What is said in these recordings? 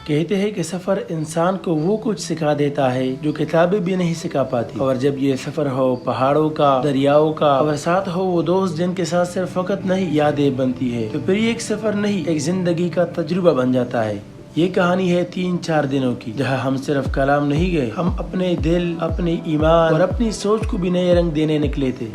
کہتے ہیں کہ سفر انسان کو وہ کچھ سکھا دیتا ہے جو کتابیں بھی نہیں سکھا پاتی، اور جب یہ سفر ہو پہاڑوں کا، دریاؤں کا، اور ساتھ ہو وہ دوست جن کے ساتھ صرف وقت نہیں یادیں بنتی ہے، تو پھر یہ ایک سفر نہیں، ایک زندگی کا تجربہ بن جاتا ہے۔ یہ کہانی ہے 3-4 دنوں کی، جہاں ہم صرف کلام نہیں گئے، ہم اپنے دل، اپنے ایمان اور اپنی سوچ کو بھی نئے رنگ دینے نکلے تھے۔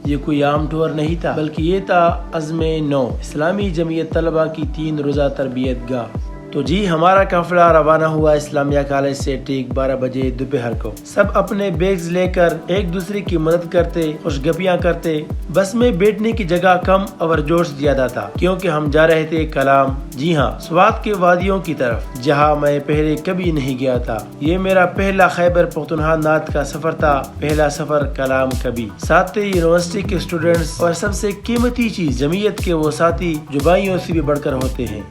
یہ کوئی عام ٹور نہیں تھا، بلکہ یہ تھا عزم نو، اسلامی جمعیت طلبہ کی 3 روزہ تربیت گاہ۔ تو جی ہمارا قافلہ روانہ ہوا اسلامیہ کالج سے ٹھیک 12 بجے دوپہر کو۔ سب اپنے بیگز لے کر ایک دوسرے کی مدد کرتے، خوش گپیاں کرتے۔ بس میں بیٹھنے کی جگہ کم اور جوش زیادہ تھا، کیونکہ ہم جا رہے تھے کلام، جی ہاں، سوات کے وادیوں کی طرف، جہاں میں پہلے کبھی نہیں گیا تھا۔ یہ میرا پہلا خیبر پختونخوا نعت کا سفر تھا، پہلا سفر کلام کبھی۔ ساتھ ہی یونیورسٹی کے اسٹوڈنٹس اور سب سے قیمتی چیز جمعیت کے وہ ساتھی جو بھائیوں سے بھی بڑھ کر ہوتے ہیں۔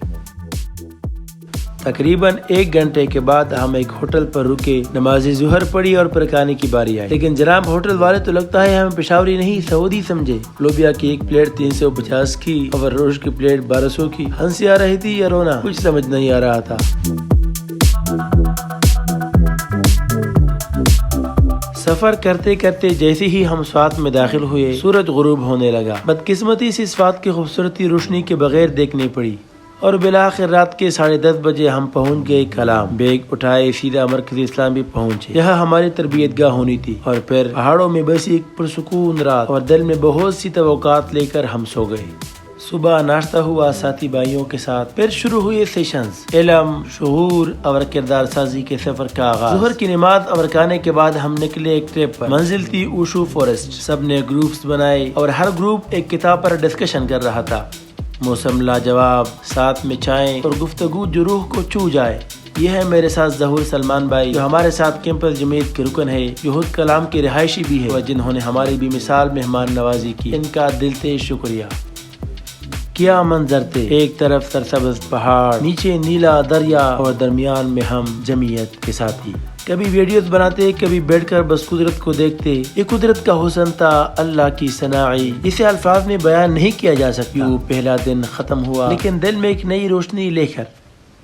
تقریباً 1 گھنٹے کے بعد ہم ایک ہوٹل پر رکے، نماز ظہر پڑھی اور پھر کھانے کی باری آئی، لیکن جناب ہوٹل والے تو لگتا ہے ہمیں پشاوری نہیں سعودی سمجھے۔ لوبیا کی ایک پلیٹ 350 کی اور روش کی پلیٹ 1200 کی۔ ہنسی آ رہی تھی یا رونا کچھ سمجھ نہیں آ رہا تھا۔ سفر کرتے کرتے جیسے ہی ہم سوات میں داخل ہوئے، سورج غروب ہونے لگا۔ بدقسمتی سے سوات کی خوبصورتی روشنی کے بغیر دیکھنی پڑی، اور بالآخر رات کے 10:30 بجے ہم پہنچ گئے کلام۔ بیگ اٹھائے سیدھا مرکز اسلامی پہنچے، یہاں ہماری تربیت گاہ ہونی تھی، اور پھر پہاڑوں میں بسی ایک پرسکون رات، اور دل میں بہت سی توقعات لے کر ہم سو گئے۔ صبح ناشتہ ہوا ساتھی بھائیوں کے ساتھ، پھر شروع ہوئے سیشنز، علم، شعور اور کردار سازی کے سفر کا آغاز۔ ظہر کی نماز اور کھانے کے بعد ہم نکلے ایک ٹرپ پر۔ منزل تھی اوشو فارسٹ۔ سب نے گروپس بنائے اور ہر گروپ ایک کتاب پر ڈسکشن کر رہا تھا۔ موسم لاجواب، ساتھ میں چائیں اور گفتگو جو روح کو چھو جائے۔ یہ ہے میرے ساتھ ظہور سلمان بھائی، جو ہمارے ساتھ کیمپس جمعیت کے رکن ہے، جو خود کلام کی رہائشی بھی ہے، اور جنہوں نے ہماری بھی مثال مہمان نوازی کی۔ ان کا دل سے شکریہ۔ کیا منظر تھے، ایک طرف سرسبز پہاڑ، نیچے نیلا دریا، اور درمیان میں ہم جمعیت کے ساتھی۔ کبھی ویڈیوز بناتے، کبھی بیٹھ کر بس قدرت کو دیکھتے۔ یہ قدرت کا حسن تھا، اللہ کی صناعی، اسے الفاظ میں بیان نہیں کیا جا سکتا۔ پہلا دن ختم ہوا، لیکن دل میں ایک نئی روشنی لے کر۔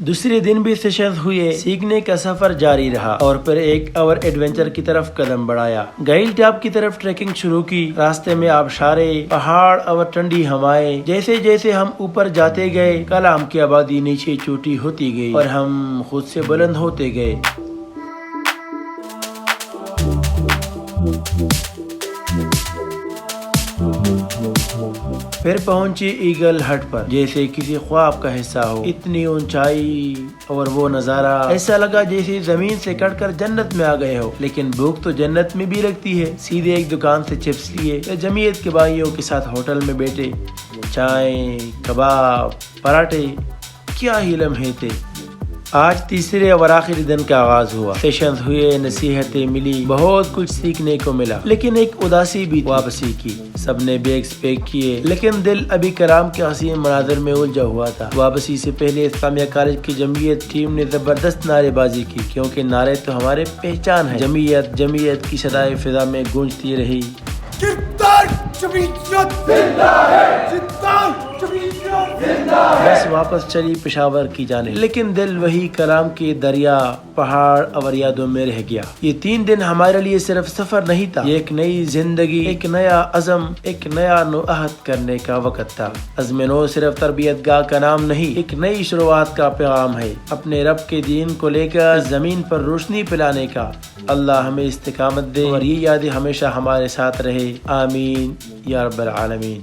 دوسرے دن بھی سیشنز ہوئے، سیکھنے کا سفر جاری رہا، اور پھر ایک اور ایڈونچر کی طرف قدم بڑھایا۔ گائل ٹاپ کی طرف ٹریکنگ شروع کی۔ راستے میں آبشارے، پہاڑ اور ٹھنڈی ہوائیں۔ جیسے جیسے ہم اوپر جاتے گئے، کلام کی آبادی نیچے چھوٹی ہوتی گئی، اور ہم خود سے بلند ہوتے گئے۔ پھر پہنچے ایگل ہٹ پر، جیسے کسی خواب کا حصہ ہو۔ اتنی اونچائی اور وہ نظارہ، ایسا لگا جیسے زمین سے کٹ کر جنت میں آ گئے ہو۔ لیکن بھوک تو جنت میں بھی لگتی ہے۔ سیدھے ایک دکان سے چپس لیے، جمعیت کے بھائیوں کے ساتھ ہوٹل میں بیٹھے۔ چائیں، کباب، پراٹھے، کیا ہی لمحے تھے۔ آج تیسرے اور آخری دن کا آغاز ہوا۔ سیشنز ہوئے، نصیحتیں ملی، بہت کچھ سیکھنے کو ملا، لیکن ایک اداسی بھی واپسی کی۔ سب نے بیگز پیک کیے، لیکن دل ابھی کلام کے حسین مناظر میں الجھا ہوا تھا۔ واپسی سے پہلے اسلامیہ کالج کی جمعیت ٹیم نے زبردست نعرے بازی کی، کیونکہ نعرے تو ہمارے پہچان ہے۔ جمعیت جمعیت کی صدائے فضا میں گونجتی رہی۔ بس واپس چلی پشاور کی جانب، لیکن دل وہی کلام کے دریا، پہاڑ اور یادوں میں رہ گیا۔ یہ 3 دن ہمارے لیے صرف سفر نہیں تھا، یہ ایک نئی زندگی، ایک نیا عزم، ایک نیا نوعہد کرنے کا وقت تھا۔ عزم نو صرف تربیت گاہ کا نام نہیں، ایک نئی شروعات کا پیغام ہے، اپنے رب کے دین کو لے کر زمین پر روشنی پلانے کا۔ اللہ ہمیں استقامت دے، اور یہ یادیں ہمیشہ ہمارے ساتھ رہے، آمین یا رب العالمین۔